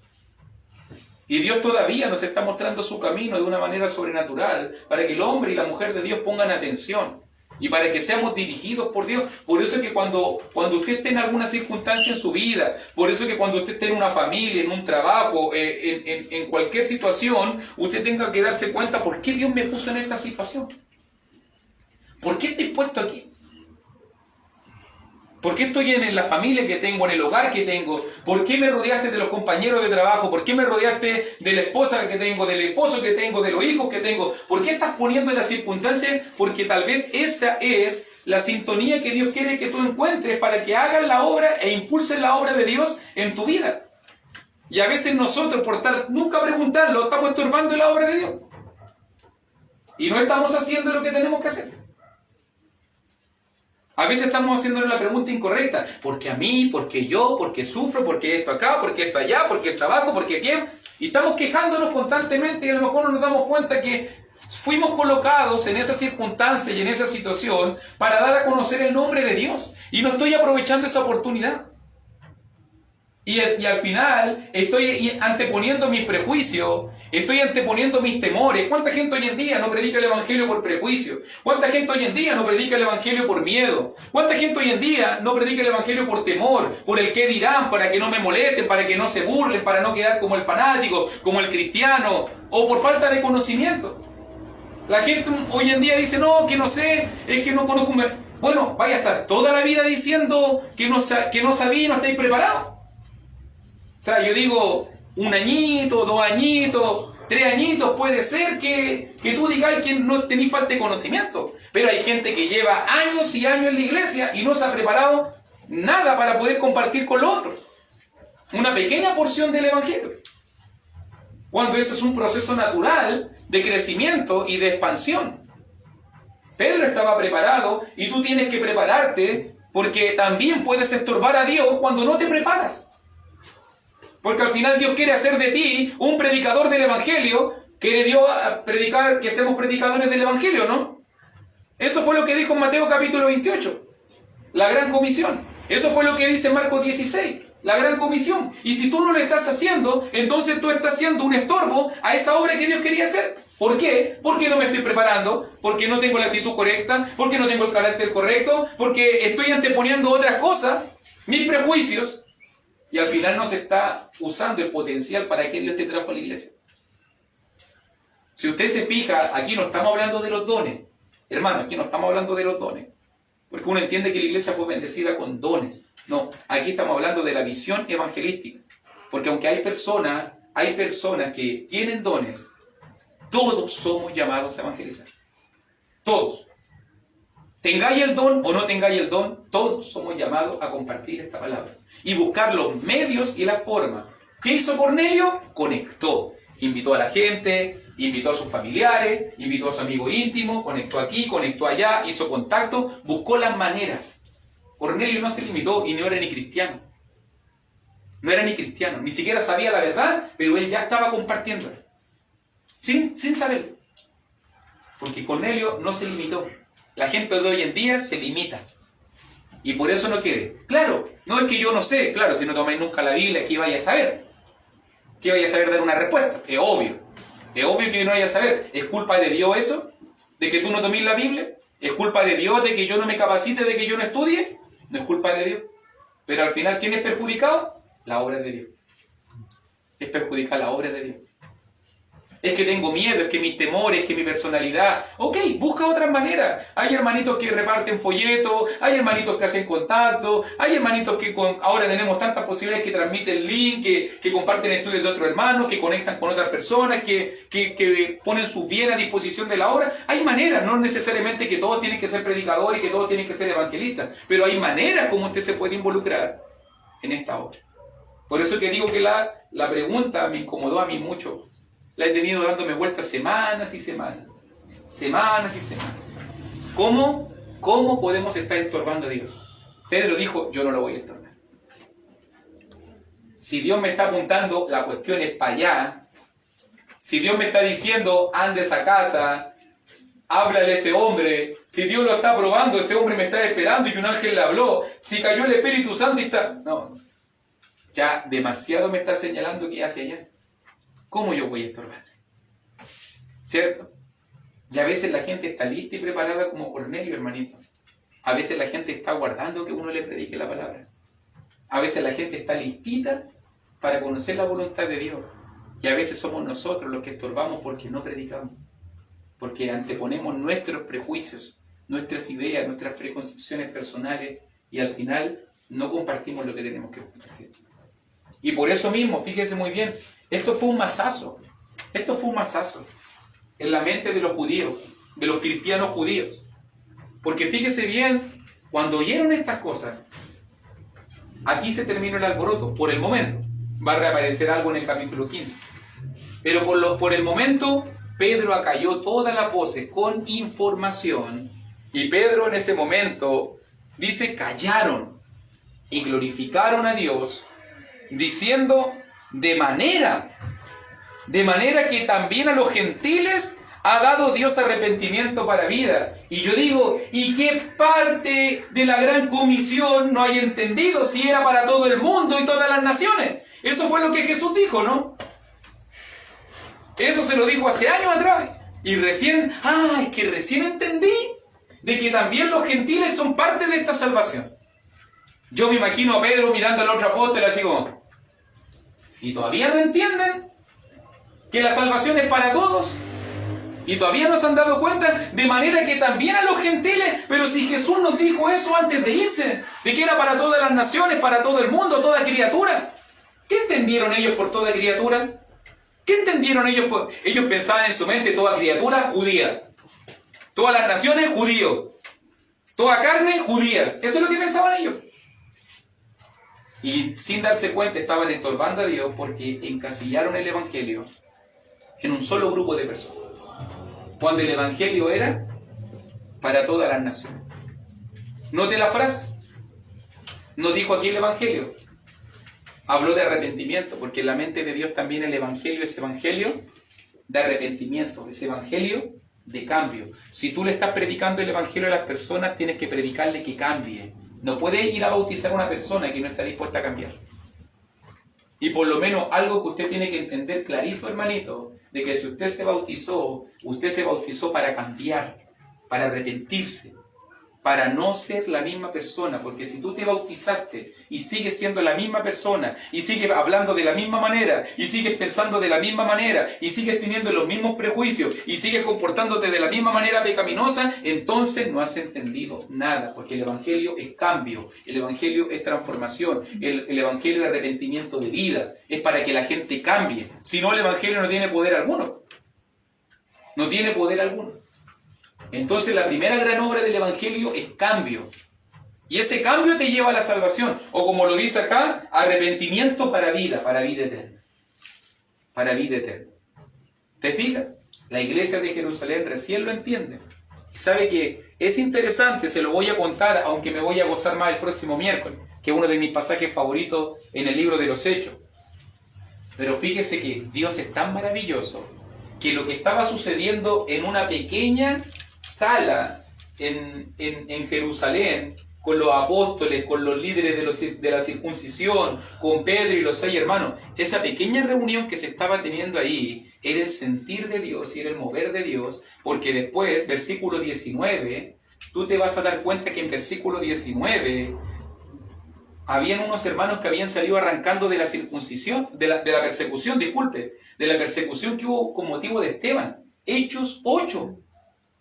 Y Dios todavía nos está mostrando su camino de una manera sobrenatural para que el hombre y la mujer de Dios pongan atención. Y para que seamos dirigidos por Dios. Por eso es que cuando usted esté en alguna circunstancia en su vida, por eso es que cuando usted esté en una familia, en un trabajo, en cualquier situación, usted tenga que darse cuenta por qué Dios me puso en esta situación. ¿Por qué estoy puesto aquí? ¿Por qué estoy en la familia que tengo, en el hogar que tengo? ¿Por qué me rodeaste de los compañeros de trabajo? ¿Por qué me rodeaste de la esposa que tengo, del esposo que tengo, de los hijos que tengo? ¿Por qué estás poniendo en las circunstancias? Porque tal vez esa es la sintonía que Dios quiere que tú encuentres para que hagas la obra e impulses la obra de Dios en tu vida. Y a veces nosotros, por tal nunca preguntarlo, estamos estorbando la obra de Dios. Y no estamos haciendo lo que tenemos que hacer. A veces estamos haciéndole la pregunta incorrecta. ¿Por qué a mí? ¿Por qué yo? ¿Por qué sufro? ¿Por qué esto acá? ¿Por qué esto allá? ¿Por qué el trabajo? ¿Por qué quién? Y estamos quejándonos constantemente y a lo mejor no nos damos cuenta que Fuimos colocados en esa circunstancia y en esa situación para dar a conocer el nombre de Dios. Y no estoy aprovechando esa oportunidad. Y al final estoy anteponiendo mis prejuicios, estoy anteponiendo mis temores. ¿Cuánta gente hoy en día no predica el Evangelio por prejuicio? ¿Cuánta gente hoy en día no predica el Evangelio por miedo? ¿Cuánta gente hoy en día no predica el Evangelio por temor, por el qué dirán, para que no me molesten, para que no se burlen, para no quedar como el fanático, como el cristiano, o por falta de conocimiento? La gente hoy en día dice, no, que no sé, es que no conozco. Bueno, vaya a estar toda la vida diciendo que no sabía y no estáis preparados. O sea, yo digo, 1 añito, 2 añitos, 3 añitos, puede ser que tú digáis que no tenéis falta de conocimiento. Pero hay gente que lleva años y años en la iglesia y no se ha preparado nada para poder compartir con los otros. Una pequeña porción del Evangelio. Cuando ese es un proceso natural de crecimiento y de expansión. Pedro estaba preparado y tú tienes que prepararte porque también puedes estorbar a Dios cuando no te preparas. Porque al final Dios quiere hacer de ti un predicador del Evangelio, quiere Dios predicar, que seamos predicadores del Evangelio, ¿no? Eso fue lo que dijo en Mateo capítulo 28, la gran comisión. Eso fue lo que dice en Marcos 16, la gran comisión. Y si tú no lo estás haciendo, entonces tú estás siendo un estorbo a esa obra que Dios quería hacer. ¿Por qué? Porque no me estoy preparando, porque no tengo la actitud correcta, porque no tengo el carácter correcto, porque estoy anteponiendo otras cosas, mis prejuicios. Y al final no se está usando el potencial para que Dios te trajo a la iglesia. Si usted se fija, aquí no estamos hablando de los dones. Hermano, aquí no estamos hablando de los dones. Porque uno entiende que la iglesia fue bendecida con dones. No, aquí estamos hablando de la visión evangelística. Porque aunque hay personas que tienen dones, todos somos llamados a evangelizar. Todos. Tengáis el don o no tengáis el don, todos somos llamados a compartir esta palabra. Y buscar los medios y la forma. ¿Qué hizo Cornelio? Conectó. Invitó a la gente, invitó a sus familiares, invitó a su amigo íntimo, conectó aquí, conectó allá, hizo contacto, buscó las maneras. Cornelio no se limitó y no era ni cristiano. No era ni cristiano, ni siquiera sabía la verdad, pero él ya estaba compartiendo. Sin saberlo. Porque Cornelio no se limitó. La gente de hoy en día se limita. Y por eso no quiere. Claro, no es que yo no sé. Claro, si no tomáis nunca la Biblia, ¿qué vaya a saber? ¿Qué vaya a saber dar una respuesta? Es obvio. Es obvio que no vaya a saber. ¿Es culpa de Dios eso? ¿De que tú no tomes la Biblia? ¿Es culpa de Dios de que yo no me capacite, de que yo no estudie? No es culpa de Dios. Pero al final, ¿quién es perjudicado? La obra de Dios. Es perjudicar la obra de Dios. Es que tengo miedo, es que mis temores, es que mi personalidad. Ok, busca otras maneras. Hay hermanitos que reparten folletos, hay hermanitos que hacen contacto, hay hermanitos que ahora tenemos tantas posibilidades que transmiten link, que comparten estudios de otros hermanos, que conectan con otras personas, que ponen su bien a disposición de la obra. Hay maneras, no necesariamente que todos tienen que ser predicadores y que todos tienen que ser evangelistas, pero hay maneras como usted se puede involucrar en esta obra. Por eso que digo que la pregunta me incomodó a mí mucho. La he tenido dándome vueltas semanas y semanas. Semanas y semanas. ¿Cómo podemos estar estorbando a Dios? Pedro dijo, yo no lo voy a estorbar. Si Dios me está apuntando, la cuestión es para allá. Si Dios me está diciendo, ande a esa casa, háblale a ese hombre. Si Dios lo está probando, ese hombre me está esperando y un ángel le habló. Si cayó el Espíritu Santo y está... No, ya demasiado me está señalando que hacia allá. ¿Cómo yo voy a estorbar? ¿Cierto? Y a veces la gente está lista y preparada como Cornelio, hermanito. A veces la gente está guardando que uno le predique la palabra. A veces la gente está listita para conocer la voluntad de Dios. Y a veces somos nosotros los que estorbamos porque no predicamos. Porque anteponemos nuestros prejuicios, nuestras ideas, nuestras preconcepciones personales y al final no compartimos lo que tenemos que compartir. Y por eso mismo, fíjese muy bien, esto fue un mazazo. Esto fue un mazazo en la mente de los judíos, de los cristianos judíos. Porque fíjese bien, cuando oyeron estas cosas, aquí se terminó el alboroto, por el momento. Va a reaparecer algo en el capítulo 15. Pero por el momento, Pedro acalló todas las voces con información. Y Pedro en ese momento dice, callaron y glorificaron a Dios, diciendo, de manera que también a los gentiles Ha dado Dios arrepentimiento para vida. Y yo digo, ¿y qué parte de la gran comisión no hay entendido si era para todo el mundo y todas las naciones? Eso fue lo que Jesús dijo, ¿no? Eso se lo dijo hace años atrás. Y recién, es que recién entendí de que también los gentiles son parte de esta salvación. Yo me imagino a Pedro mirando al otro apóstol así como, ¿y todavía no entienden que la salvación es para todos? Y todavía no se han dado cuenta, de manera que también a los gentiles, pero si Jesús nos dijo eso antes de irse, de que era para todas las naciones, para todo el mundo, toda criatura. ¿Qué entendieron ellos por toda criatura? ¿Qué entendieron ellos por...? Ellos pensaban en su mente toda criatura judía, todas las naciones judío, toda carne judía. Eso es lo que pensaban ellos. Y sin darse cuenta estaban estorbando a Dios porque encasillaron el Evangelio en un solo grupo de personas. Cuando el Evangelio era para todas las naciones. Note las frases. No dijo aquí el Evangelio. Habló de arrepentimiento, porque en la mente de Dios también el Evangelio es Evangelio de arrepentimiento, es Evangelio de cambio. Si tú le estás predicando el Evangelio a las personas, tienes que predicarle que cambie. No puedes ir a bautizar a una persona que no está dispuesta a cambiar. Y por lo menos algo que usted tiene que entender clarito, hermanito, de que si usted se bautizó para cambiar, para arrepentirse, para no ser la misma persona, porque si tú te bautizaste y sigues siendo la misma persona, y sigues hablando de la misma manera, y sigues pensando de la misma manera, y sigues teniendo los mismos prejuicios, y sigues comportándote de la misma manera pecaminosa, entonces no has entendido nada, porque el Evangelio es cambio, el Evangelio es transformación, el Evangelio es arrepentimiento de vida, es para que la gente cambie. Si no, el Evangelio no tiene poder alguno. No tiene poder alguno. Entonces la primera gran obra del Evangelio es cambio. Y ese cambio te lleva a la salvación. O como lo dice acá, arrepentimiento para vida eterna. Para vida eterna. ¿Te fijas? La iglesia de Jerusalén recién lo entiende. Y sabe que es interesante, se lo voy a contar, aunque me voy a gozar más el próximo miércoles, que es uno de mis pasajes favoritos en el libro de los Hechos. Pero fíjese que Dios es tan maravilloso que lo que estaba sucediendo en una pequeña sala en Jerusalén, con los apóstoles, con los líderes de la circuncisión, con Pedro y los 6 hermanos, esa pequeña reunión que se estaba teniendo ahí, era el sentir de Dios y era el mover de Dios, porque después, versículo 19, tú te vas a dar cuenta que en versículo 19, habían unos hermanos que habían salido arrancando de la circuncisión, de la persecución, de la persecución que hubo con motivo de Esteban. Hechos 8.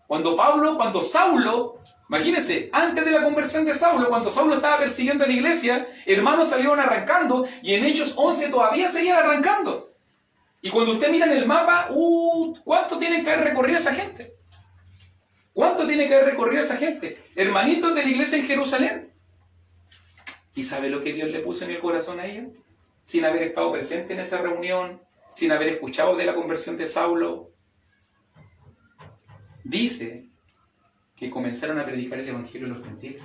Cuando Saulo, imagínense, antes de la conversión de Saulo, cuando Saulo estaba persiguiendo a la iglesia, hermanos salieron arrancando y en Hechos 11 todavía seguían arrancando. Y cuando usted mira en el mapa, ¿cuánto tiene que haber recorrido esa gente? ¿Cuánto tiene que haber recorrido esa gente? Hermanitos de la iglesia en Jerusalén. ¿Y sabe lo que Dios le puso en el corazón a ellos? Sin haber estado presente en esa reunión, sin haber escuchado de la conversión de Saulo. Dice que comenzaron a predicar el Evangelio a los gentiles.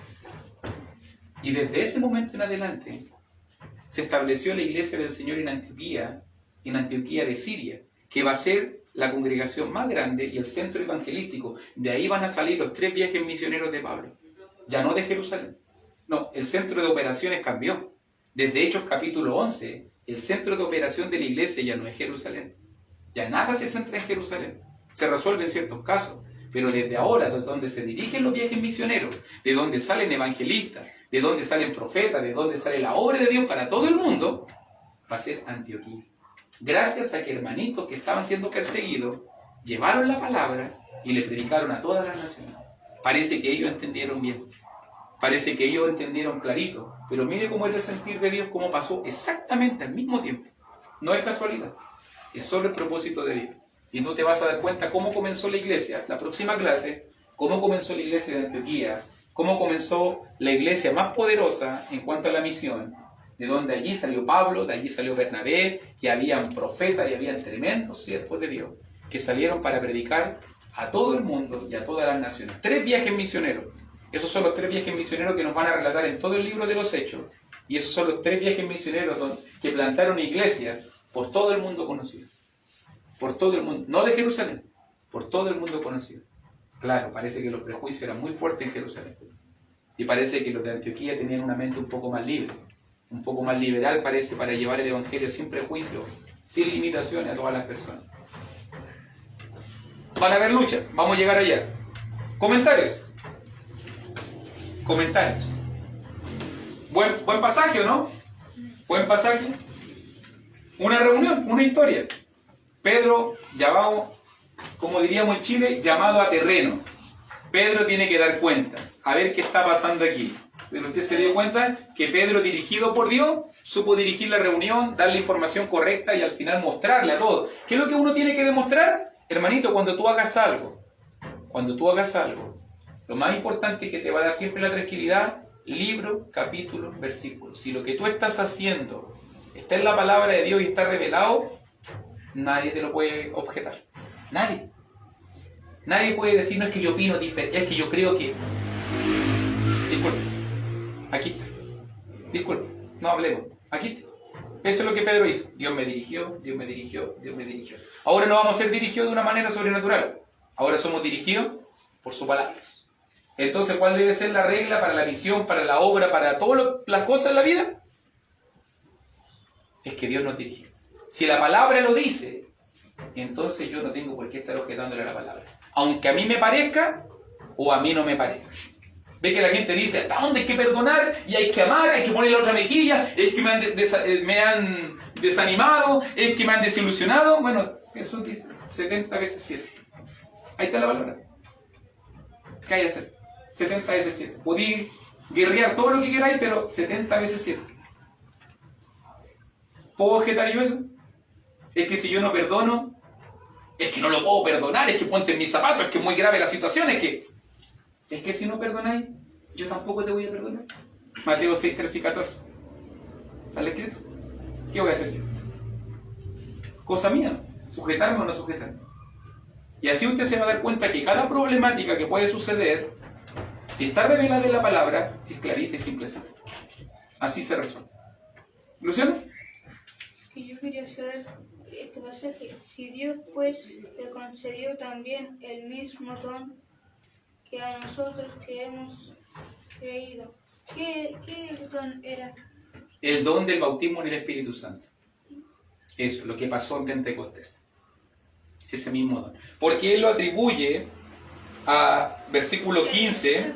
Y desde ese momento en adelante se estableció la iglesia del Señor en Antioquía de Siria, que va a ser la congregación más grande y el centro evangelístico. De ahí van a salir los 3 viajes misioneros de Pablo. Ya no de Jerusalén. No, el centro de operaciones cambió. Desde Hechos capítulo 11, el centro de operación de la iglesia ya no es Jerusalén. Ya nada se centra en Jerusalén. Se resuelve en ciertos casos. Pero desde ahora, de donde se dirigen los viajes misioneros, de donde salen evangelistas, de donde salen profetas, de donde sale la obra de Dios para todo el mundo, va a ser Antioquía. Gracias a que hermanitos que estaban siendo perseguidos llevaron la palabra y le predicaron a todas las naciones. Parece que ellos entendieron bien. Parece que ellos entendieron clarito. Pero mire cómo es el sentir de Dios, cómo pasó exactamente al mismo tiempo. No es casualidad. Es solo el propósito de Dios. Y tú te vas a dar cuenta cómo comenzó la iglesia, la próxima clase, cómo comenzó la iglesia de Antioquía, cómo comenzó la iglesia más poderosa en cuanto a la misión, de donde allí salió Pablo, de allí salió Bernabé, y habían profetas y habían tremendos siervos de Dios, que salieron para predicar a todo el mundo y a todas las naciones. 3 viajes misioneros. Esos son los 3 viajes misioneros que nos van a relatar en todo el libro de los Hechos. Y esos son los 3 viajes misioneros que plantaron iglesias por todo el mundo conocido. Por todo el mundo, no de Jerusalén, por todo el mundo conocido. Claro, parece que los prejuicios eran muy fuertes en Jerusalén. Y parece que los de Antioquía tenían una mente un poco más libre, un poco más liberal, parece, para llevar el Evangelio sin prejuicios, sin limitaciones a todas las personas. Van a haber luchas, vamos a llegar allá. Comentarios. Comentarios. Buen pasaje, ¿o no? Buen pasaje. Una reunión, una historia. Pedro, llamado, como diríamos en Chile, llamado a terreno. Pedro tiene que dar cuenta, a ver qué está pasando aquí. Pero usted se dio cuenta que Pedro, dirigido por Dios, supo dirigir la reunión, darle información correcta y al final mostrarle a todos. ¿Qué es lo que uno tiene que demostrar? Hermanito, cuando tú hagas algo, lo más importante que te va a dar siempre la tranquilidad, libro, capítulo, versículo. Si lo que tú estás haciendo está en la palabra de Dios y está revelado, nadie te lo puede objetar. Nadie. Nadie puede decir, no es que yo opino diferente, es que yo creo que... Disculpe, aquí está. Disculpe, no hablemos. Aquí está. Eso es lo que Pedro hizo. Dios me dirigió, Dios me dirigió, Dios me dirigió. Ahora no vamos a ser dirigidos de una manera sobrenatural. Ahora somos dirigidos por su palabra. Entonces, ¿cuál debe ser la regla para la misión, para la obra, para todas las cosas en la vida? Es que Dios nos dirige. Si la palabra lo dice, entonces yo no tengo por qué estar objetándole a la palabra. Aunque a mí me parezca o a mí no me parezca. Ve que la gente dice, ¿hasta dónde hay que perdonar? Y hay que amar, hay que poner la otra mejilla, es que me han desanimado, es que me han desilusionado. Bueno, Jesús dice 70 veces 7. Ahí está la palabra. ¿Qué hay que hacer? 70 veces 7. Podéis guerrear todo lo que queráis, pero 70 veces 7. ¿Puedo objetar yo eso? Es que si yo no perdono, es que no lo puedo perdonar, es que ponte en mis zapatos, es que es muy grave la situación, es que si no perdonáis, yo tampoco te voy a perdonar. Mateo 6, 13 y 14. ¿Sale escrito? ¿Qué voy a hacer yo? Cosa mía, sujetarme o no sujetarme. Y así usted se va a dar cuenta que cada problemática que puede suceder, si está revelada en la palabra, es clarita y simple. Así se resuelve. ¿Luciano? Que yo quería saber este pasaje. Si Dios pues le concedió también el mismo don que a nosotros que hemos creído. ¿Qué don era? El don del bautismo en el Espíritu Santo. Eso, lo que pasó en Pentecostés. Ese mismo don. Porque él lo atribuye a versículo 15.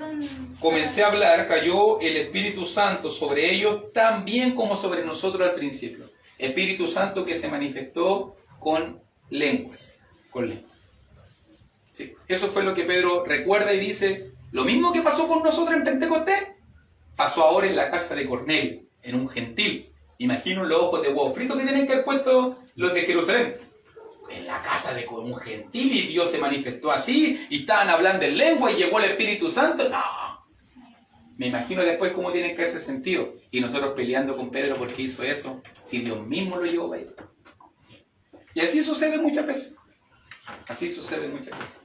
Comencé a hablar, cayó el Espíritu Santo sobre ellos también como sobre nosotros al principio. Espíritu Santo que se manifestó con lenguas. Con lenguas. Sí. Eso fue lo que Pedro recuerda y dice, lo mismo que pasó con nosotros en Pentecostés, pasó ahora en la casa de Cornelio, en un gentil. Imagino los ojos de huevo frito que tienen que haber puesto los de Jerusalén. En la casa de un gentil y Dios se manifestó así, y estaban hablando en lengua y llegó el Espíritu Santo. No. Me imagino después cómo tienen que haberse sentido. Y nosotros peleando con Pedro porque hizo eso, si Dios mismo lo llevó para allá. Y así sucede muchas veces. Así sucede muchas veces.